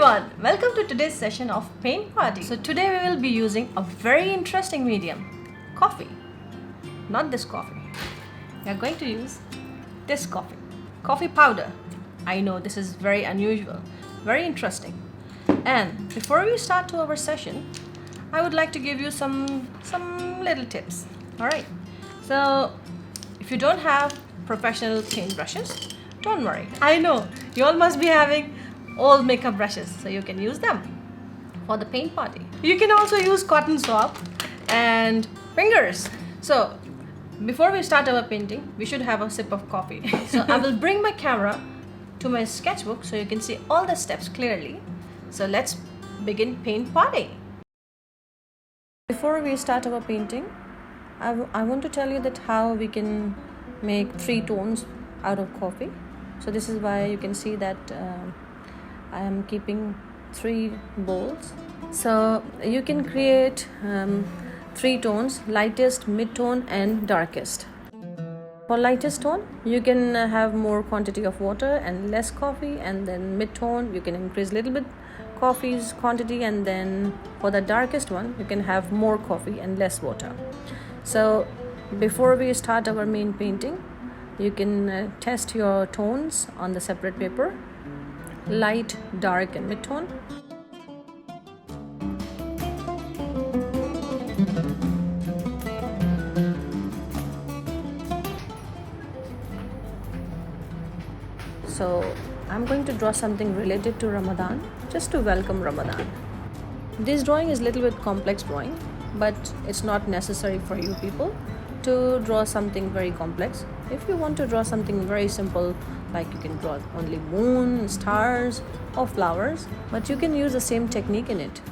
everyone, welcome to today's session of Paint Party. So today we will be using a very interesting medium, coffee. Not this coffee. We are going to use this coffee powder. I know this is very unusual, very interesting. And before we start to our session, I would like to give you some little tips. All right. So if you don't have professional paint brushes, don't worry. I know you all must be having old makeup brushes, so you can use them for the paint party. You can also use cotton swab and fingers. So before we start our painting, we should have a sip of coffee. So I will bring my camera to my sketchbook so you can see all the steps clearly. So let's begin paint party. Before we start our painting, I want to tell you that how we can make 3 tones out of coffee. So this is why you can see that I am keeping 3 bowls. So you can create 3 tones: lightest, mid-tone and darkest. For lightest tone, you can have more quantity of water and less coffee, and then mid-tone you can increase little bit coffee's quantity, and then for the darkest one you can have more coffee and less water. So before we start our main painting, you can test your tones on the separate paper: light, dark and mid-tone. So I'm going to draw something related to Ramadan, just to welcome Ramadan. This drawing is a little bit complex drawing, but it's not necessary for you people to draw something very complex. If you want to draw something very simple, like you can draw only moon, stars or flowers, but you can use the same technique in it.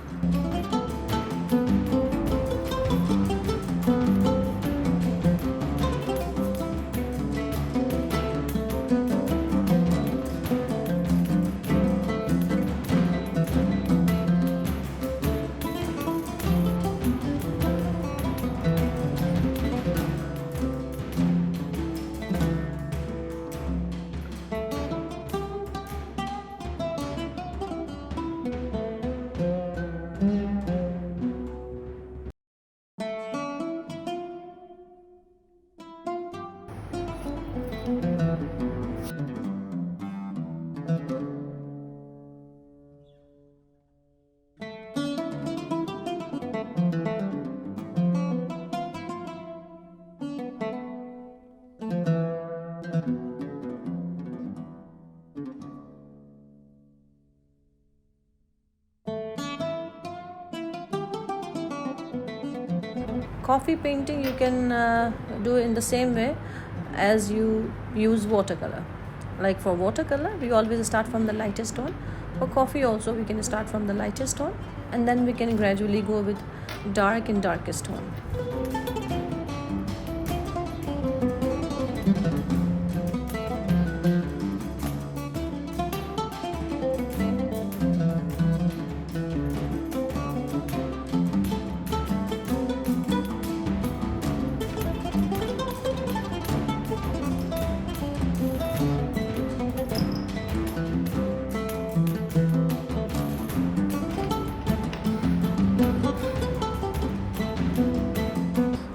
Coffee painting you can do in the same way as you use watercolor. Like for watercolor, we always start from the lightest tone. For coffee also, we can start from the lightest tone, and then we can gradually go with dark and darkest tone.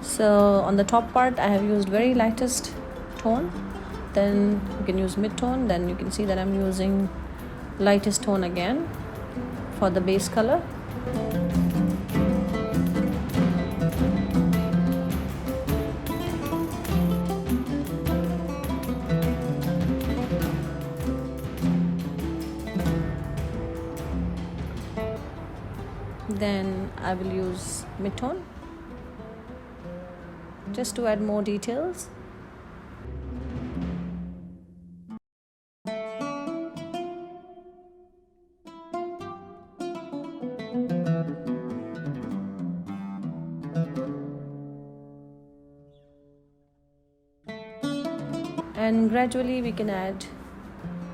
So on the top part I have used very lightest tone, then you can use mid-tone, then you can see that I'm using lightest tone again for the base color. Then I will use mid-tone just to add more details. And gradually we can add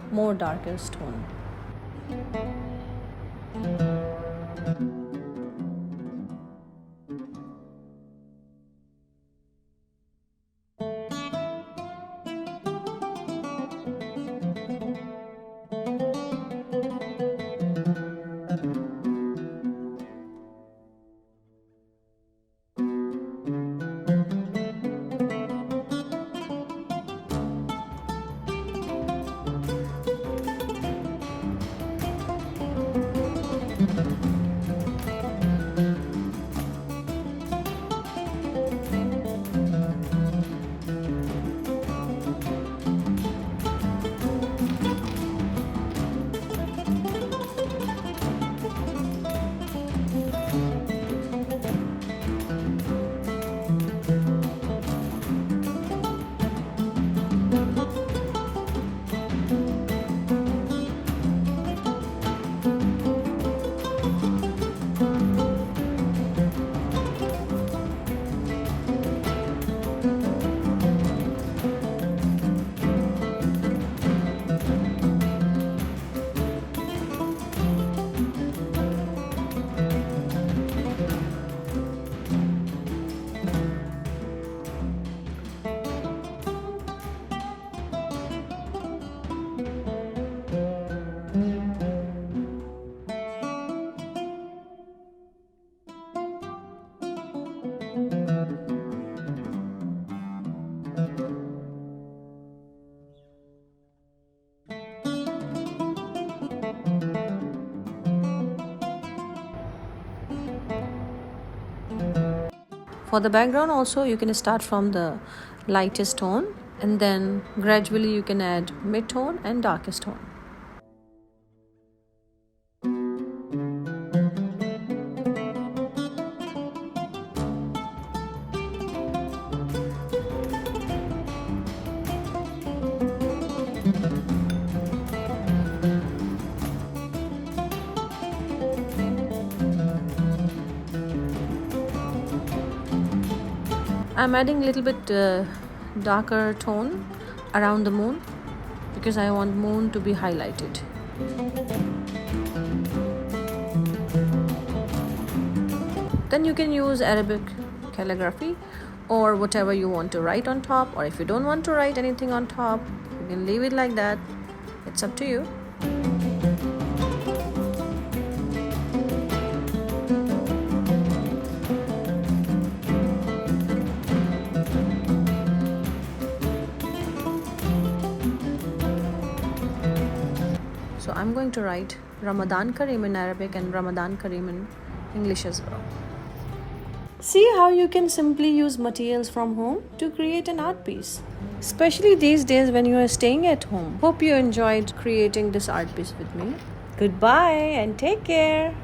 more darkest tone. For the background also, you can start from the lightest tone and then gradually you can add mid-tone and darkest tone. I'm adding a little bit darker tone around the moon because I want moon to be highlighted. Then you can use Arabic calligraphy or whatever you want to write on top, or if you don't want to write anything on top, you can leave it like that. It's up to you. So I'm going to write Ramadan Kareem in Arabic and Ramadan Kareem in English as well. See how you can simply use materials from home to create an art piece. Especially these days when you are staying at home. Hope you enjoyed creating this art piece with me. Goodbye and take care.